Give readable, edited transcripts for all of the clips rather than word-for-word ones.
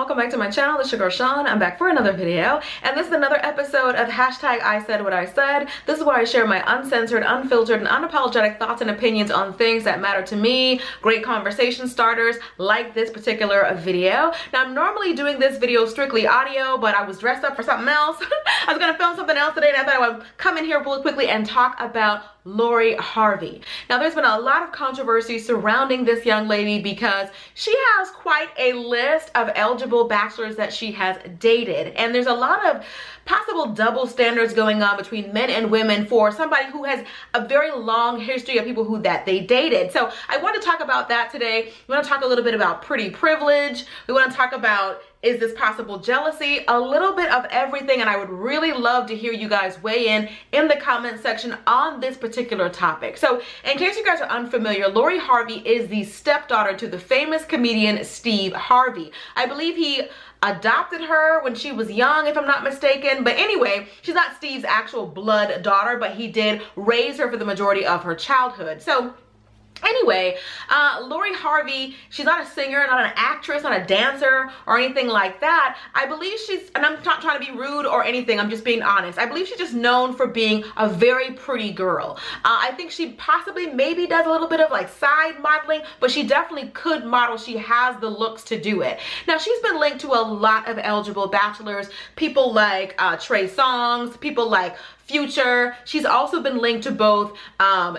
welcome back to my channel. It's your girl Sean. I'm back for another video, and this is another episode of hashtag I said what I said. This is where I share my uncensored, unfiltered, and unapologetic thoughts and opinions on things that matter to me, great conversation starters like this particular video. Now, I'm normally doing this video strictly audio, but I was dressed up for something else. I was gonna film something else today, and I thought I would come in here really quickly and talk about Lori Harvey. Now, there's been a lot of controversy surrounding this young lady because she has quite a list of eligible bachelors that she has dated, and there's a lot of possible double standards going on between men and women for somebody who has a very long history of people that they dated. So I want to talk about that today. We want to talk a little bit about pretty privilege. We want to talk about, is this possible jealousy? A little bit of everything, and I would really love to hear you guys weigh in the comment section on this particular topic. So in case you guys are unfamiliar, Lori Harvey is the stepdaughter to the famous comedian Steve Harvey. I believe he adopted her when she was young, if I'm not mistaken. But anyway, she's not Steve's actual blood daughter, but he did raise her for the majority of her childhood. So anyway, Lori Harvey, she's not a singer, not an actress, not a dancer or anything like that. I believe she's, and I'm not trying to be rude or anything, I'm just being honest. I believe she's just known for being a very pretty girl. I think she possibly maybe does a little bit of like side modeling, but she definitely could model. She has the looks to do it. Now, she's been linked to a lot of eligible bachelors, people like Trey Songz, people like Future. She's also been linked to both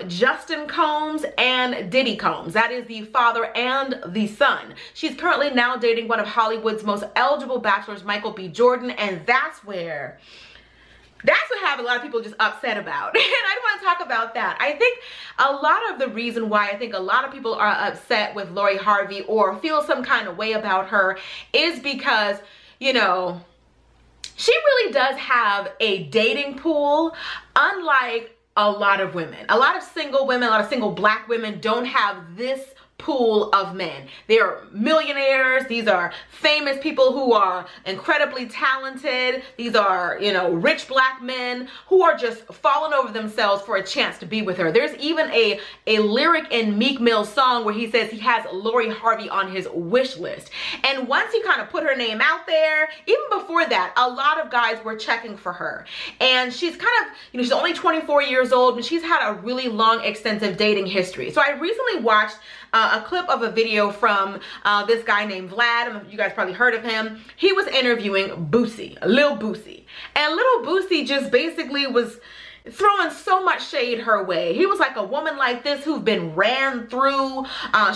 Justin Combs and Diddy Combs. That is the father and the son. She's currently now dating one of Hollywood's most eligible bachelors, Michael B. Jordan, and that's what have a lot of people just upset about. And I want to talk about that. I think a lot of the reason why I think a lot of people are upset with Lori Harvey or feel some kind of way about her is because, you know, she really does have a dating pool, unlike a lot of women. A lot of single women, a lot of single black women don't have this pool of men. They're millionaires. These are famous people who are incredibly talented. These are, you know, rich black men who are just falling over themselves for a chance to be with her. There's even a lyric in Meek Mill's song where he says he has Lori Harvey on his wish list. And once he kind of put her name out there, even before that, a lot of guys were checking for her. And she's kind of, you know, she's only 24 years old, and she's had a really long, extensive dating history. So I recently watched a clip of a video from this guy named Vlad. You guys probably heard of him. He was interviewing Boosie, Lil Boosie. And Lil Boosie just basically was throwing so much shade her way. He was like, a woman like this who's been ran through,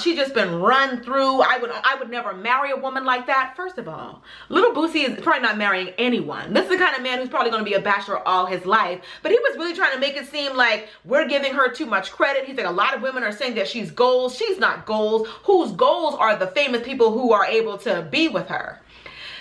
she's just been run through. I would never marry a woman like that. First of all, Lil Boosie is probably not marrying anyone. This is the kind of man who's probably going to be a bachelor all his life. But he was really trying to make it seem like we're giving her too much credit. He's like, a lot of women are saying that she's goals. She's not goals. Whose goals are the famous people who are able to be with her?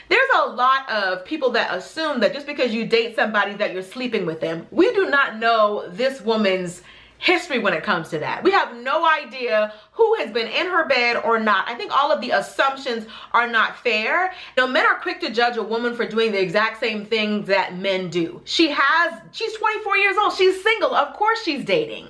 There's a lot of people that assume that just because you date somebody that you're sleeping with them. We do not know this woman's history when it comes to that. We have no idea who has been in her bed or not. I think all of the assumptions are not fair. Now, men are quick to judge a woman for doing the exact same things that men do. She's 24 years old. She's single. Of course she's dating.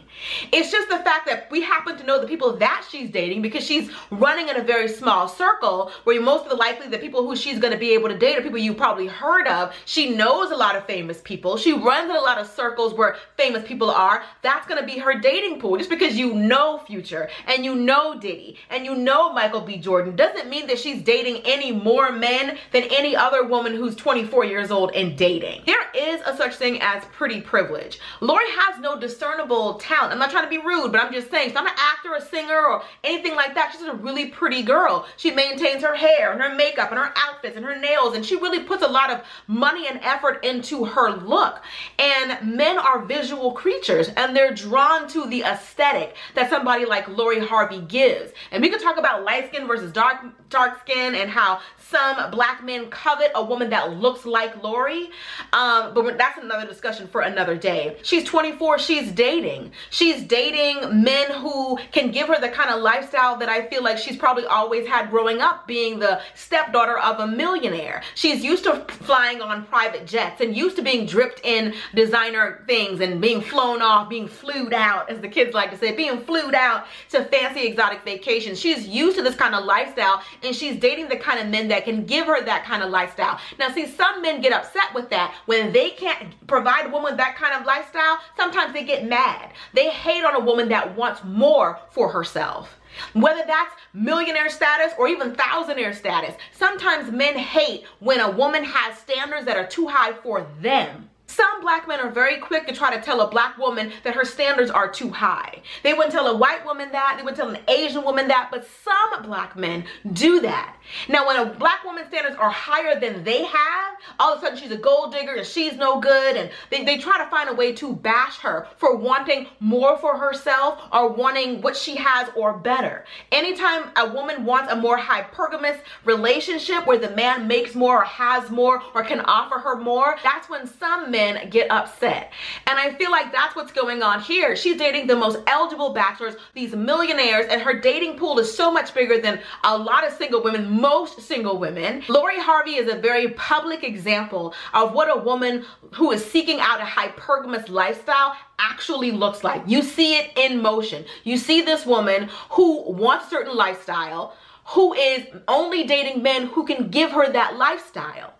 It's just the fact that we happen to know the people that she's dating because she's running in a very small circle where most of the likely the people who she's going to be able to date are people you probably heard of. She knows a lot of famous people. She runs in a lot of circles where famous people are. That's going to be her dating pool. Just because you know Future and you know Diddy and you know Michael B. Jordan doesn't mean that she's dating any more men than any other woman who's 24 years old and dating. There is a such thing as pretty privilege. Lori has no discernible talent. I'm not trying to be rude, but I'm just saying, she's not an actor, a singer, or anything like that. She's a really pretty girl. She maintains her hair and her makeup and her outfits and her nails, and she really puts a lot of money and effort into her look. And men are visual creatures, and they're drawn to the aesthetic that somebody like Lori Harvey gives. And we could talk about light skin versus dark skin and how some black men covet a woman that looks like Lori, but that's another discussion for another day. She's 24, she's dating. She's dating men who can give her the kind of lifestyle that I feel like she's probably always had growing up, being the stepdaughter of a millionaire. She's used to flying on private jets and used to being dripped in designer things and being flown off, being flued out, as the kids like to say, being flued out to fancy exotic vacations. She's used to this kind of lifestyle, and she's dating the kind of men that can give her that kind of lifestyle. Now see, some men get upset with that. When they can't provide a woman with that kind of lifestyle, sometimes they get mad. They hate on a woman that wants more for herself. Whether that's millionaire status or even thousandaire status, sometimes men hate when a woman has standards that are too high for them. Some black men are very quick to try to tell a black woman that her standards are too high. They wouldn't tell a white woman that, they wouldn't tell an Asian woman that, but some black men do that. Now, when a black woman's standards are higher than they have, all of a sudden she's a gold digger and she's no good, and they try to find a way to bash her for wanting more for herself or wanting what she has or better. Anytime a woman wants a more hypergamous relationship where the man makes more or has more or can offer her more, that's when some men get upset. And I feel like that's what's going on here. She's dating the most eligible bachelors, these millionaires, and her dating pool is so much bigger than a lot of single women, most single women. Lori Harvey is a very public example of what a woman who is seeking out a hypergamous lifestyle actually looks like. You see it in motion. You see this woman who wants a certain lifestyle, who is only dating men who can give her that lifestyle.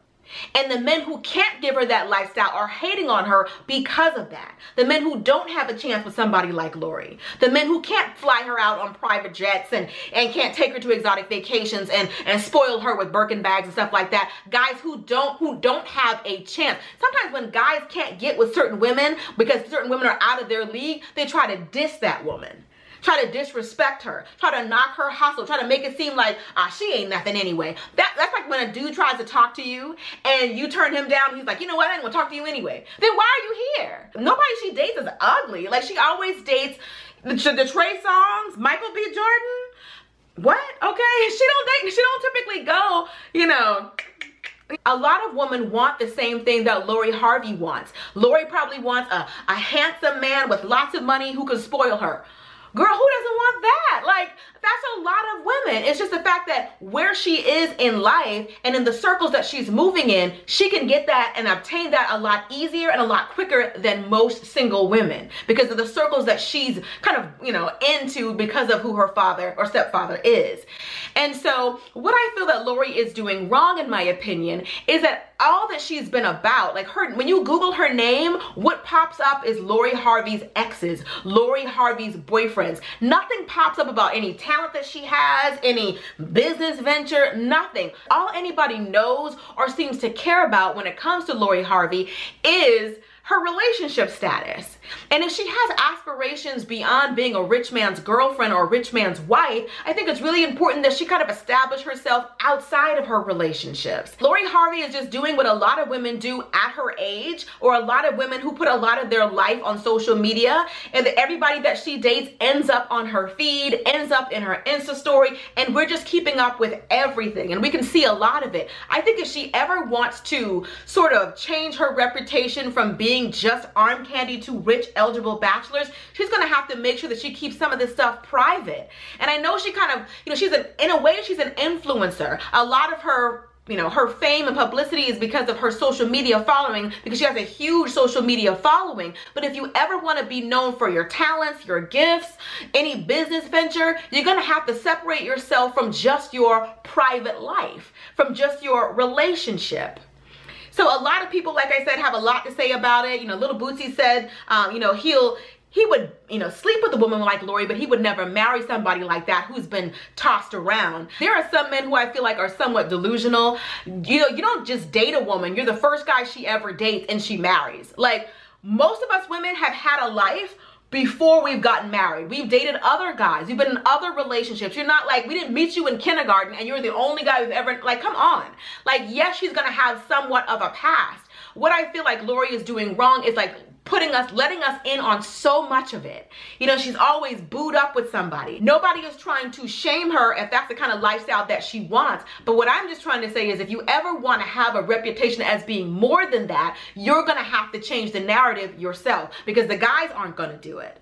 And the men who can't give her that lifestyle are hating on her because of that. The men who don't have a chance with somebody like Lori. The men who can't fly her out on private jets and can't take her to exotic vacations and spoil her with Birkin bags and stuff like that. Guys who don't have a chance. Sometimes when guys can't get with certain women because certain women are out of their league, they try to diss that woman. Try to disrespect her, try to knock her hustle, try to make it seem like she ain't nothing anyway. That's like when a dude tries to talk to you and you turn him down, he's like, you know what, I ain't gonna talk to you anyway. Then why are you here? Nobody she dates is ugly. Like, she always dates the Trey Songz, Michael B. Jordan. What? Okay, she don't typically go, you know. A lot of women want the same thing that Lori Harvey wants. Lori probably wants a handsome man with lots of money who can spoil her. Girl, who doesn't want that? Like, that's a lot of women. It's just the fact that where she is in life and in the circles that she's moving in, she can get that and obtain that a lot easier and a lot quicker than most single women because of the circles that she's kind of, you know, into because of who her father or stepfather is. And so what I feel that Lori is doing wrong, in my opinion, is that all that she's been about, like when you Google her name, what pops up is Lori Harvey's exes, Lori Harvey's boyfriends. Nothing pops up about any talent that she has, any business venture, nothing. All anybody knows or seems to care about when it comes to Lori Harvey is her relationship status. And if she has aspirations beyond being a rich man's girlfriend or a rich man's wife, I think it's really important that she kind of establish herself outside of her relationships. Lori Harvey is just doing what a lot of women do at her age, or a lot of women who put a lot of their life on social media, and that everybody that she dates ends up on her feed, ends up in her Insta story, and we're just keeping up with everything, and we can see a lot of it. I think if she ever wants to sort of change her reputation from being just arm candy to rich eligible bachelors, she's gonna have to make sure that she keeps some of this stuff private. And I know she kind of, you know, in a way she's an influencer. A lot of her, you know, her fame and publicity is because of her social media following, because she has a huge social media following. But if you ever want to be known for your talents, your gifts, any business venture, you're going to have to separate yourself from just your private life, from just your relationship. So a lot of people, like I said, have a lot to say about it. You know, Lil Boosie said, you know, he would, you know, sleep with a woman like Lori, but he would never marry somebody like that who's been tossed around. There are some men who I feel like are somewhat delusional. You know, you don't just date a woman. You're the first guy she ever dates and she marries. Like, most of us women have had a life before we've gotten married. We've dated other guys. We've been in other relationships. You're not like, we didn't meet you in kindergarten and you're the only guy we've ever, like, come on. Like, yes, she's gonna have somewhat of a past. What I feel like Lori is doing wrong is like letting us in on so much of it. You know, she's always booed up with somebody. Nobody is trying to shame her if that's the kind of lifestyle that she wants. But what I'm just trying to say is, if you ever want to have a reputation as being more than that, you're going to have to change the narrative yourself, because the guys aren't going to do it.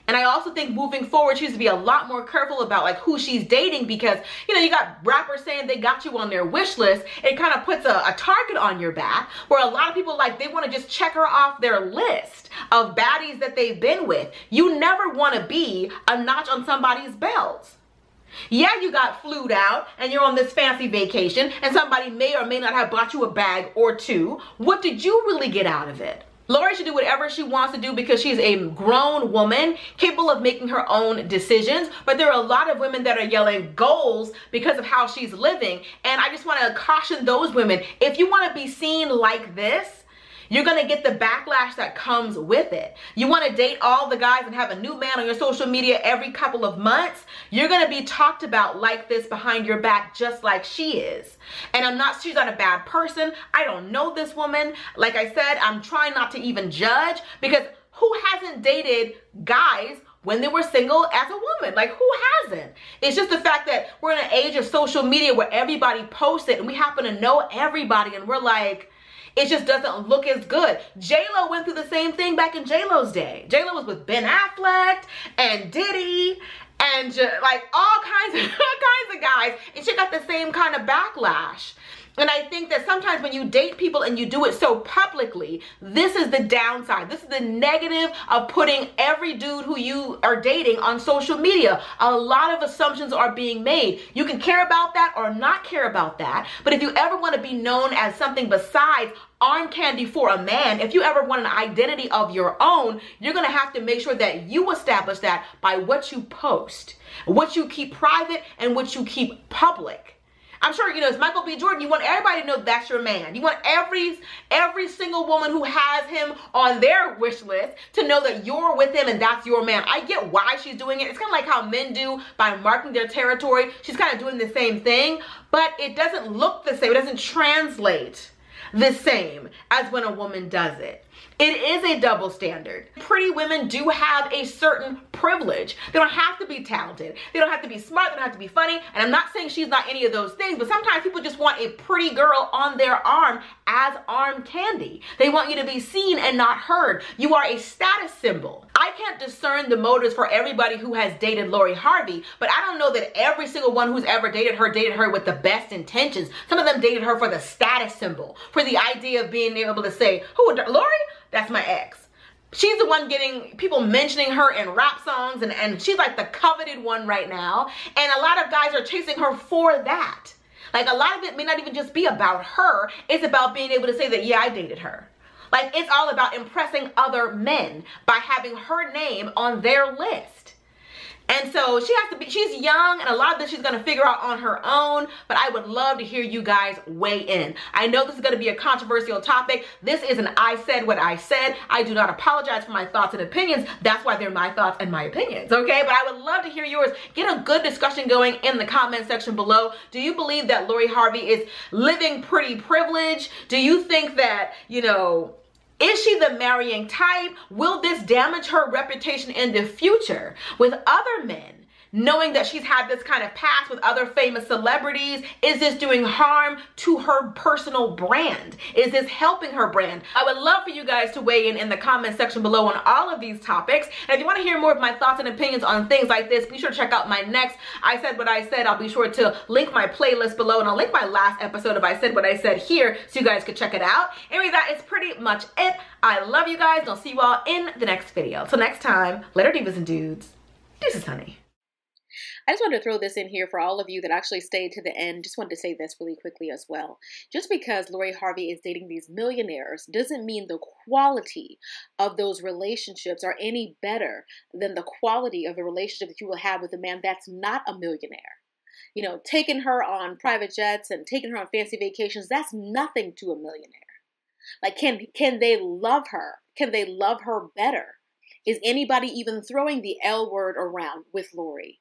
And I also think moving forward, she needs to be a lot more careful about like who she's dating, because, you know, you got rappers saying they got you on their wish list. It kind of puts a target on your back, where a lot of people, like, they want to just check her off their list of baddies that they've been with. You never want to be a notch on somebody's belt. Yeah, you got flued out and you're on this fancy vacation and somebody may or may not have bought you a bag or two. What did you really get out of it? Lori should do whatever she wants to do because she's a grown woman capable of making her own decisions. But there are a lot of women that are yelling goals because of how she's living. And I just want to caution those women. If you want to be seen like this, you're going to get the backlash that comes with it. You want to date all the guys and have a new man on your social media every couple of months. You're going to be talked about like this behind your back, just like she is. And she's not a bad person. I don't know this woman. Like I said, I'm trying not to even judge because who hasn't dated guys when they were single as a woman? Like, who hasn't? It's just the fact that we're in an age of social media where everybody posts it and we happen to know everybody and we're like, it just doesn't look as good. J-Lo went through the same thing back in J-Lo's day. J-Lo was with Ben Affleck and Diddy and like all kinds of guys, and she got the same kind of backlash. And I think that sometimes when you date people and you do it so publicly, this is the downside. This is the negative of putting every dude who you are dating on social media. A lot of assumptions are being made. You can care about that or not care about that. But if you ever want to be known as something besides arm candy for a man, if you ever want an identity of your own, you're going to have to make sure that you establish that by what you post, what you keep private, and what you keep public. I'm sure, you know, it's Michael B. Jordan. You want everybody to know that's your man. You want every single woman who has him on their wish list to know that you're with him and that's your man. I get why she's doing it. It's kind of like how men do by marking their territory. She's kind of doing the same thing, but it doesn't look the same. It doesn't translate the same as when a woman does it. It is a double standard. Pretty women do have a certain privilege. They don't have to be talented. They don't have to be smart. They don't have to be funny. And I'm not saying she's not any of those things, but sometimes people just want a pretty girl on their arm as arm candy. They want you to be seen and not heard. You are a status symbol. I can't discern the motives for everybody who has dated Lori Harvey, but I don't know that every single one who's ever dated her with the best intentions. Some of them dated her for the status symbol, for the idea of being able to say, who, Lori? That's my ex. She's the one getting people mentioning her in rap songs, and she's like the coveted one right now. And a lot of guys are chasing her for that. Like, a lot of it may not even just be about her. It's about being able to say that, yeah, I dated her. Like, it's all about impressing other men by having her name on their list. And so she's young, and a lot of this she's going to figure out on her own, but I would love to hear you guys weigh in. I know this is going to be a controversial topic. This is an I said what I said. I do not apologize for my thoughts and opinions. That's why they're my thoughts and my opinions, okay? But I would love to hear yours. Get a good discussion going in the comment section below. Do you believe that Lori Harvey is living pretty privilege? Do you think that, you know, is she the marrying type? Will this damage her reputation in the future with other men? Knowing that she's had this kind of past with other famous celebrities, is this doing harm to her personal brand? Is this helping her brand? I would love for you guys to weigh in the comment section below on all of these topics. And if you want to hear more of my thoughts and opinions on things like this, be sure to check out my next I Said What I Said. I'll be sure to link my playlist below, and I'll link my last episode of I Said What I Said here so you guys can check it out. Anyway, that is pretty much it. I love you guys, and I'll see you all in the next video. Till next time, later divas and dudes. Deuces, honey. I just wanted to throw this in here for all of you that actually stayed to the end. Just wanted to say this really quickly as well. Just because Lori Harvey is dating these millionaires doesn't mean the quality of those relationships are any better than the quality of the relationship that you will have with a man that's not a millionaire. You know, taking her on private jets and taking her on fancy vacations, that's nothing to a millionaire. Like, can they love her? Can they love her better? Is anybody even throwing the L word around with Lori?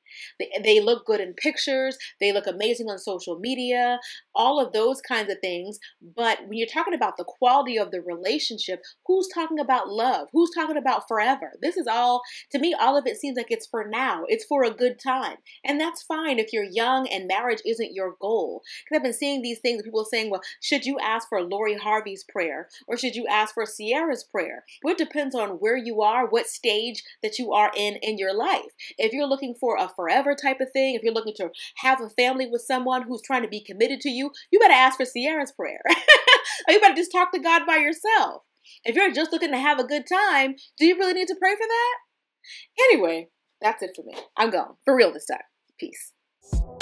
They look good in pictures. They look amazing on social media, all of those kinds of things. But when you're talking about the quality of the relationship, who's talking about love? Who's talking about forever? This is all, to me, all of it seems like it's for now. It's for a good time. And that's fine if you're young and marriage isn't your goal. Because I've been seeing these things, people saying, well, should you ask for Lori Harvey's prayer? Or should you ask for Ciara's prayer? Well, it depends on where you are, what stage that you are in your life. If you're looking for a forever type of thing, if you're looking to have a family with someone who's trying to be committed to you, you better ask for Ciara's prayer. Or you better just talk to God by yourself. If you're just looking to have a good time, do you really need to pray for that? Anyway, that's it for me. I'm gone. For real this time. Peace. you.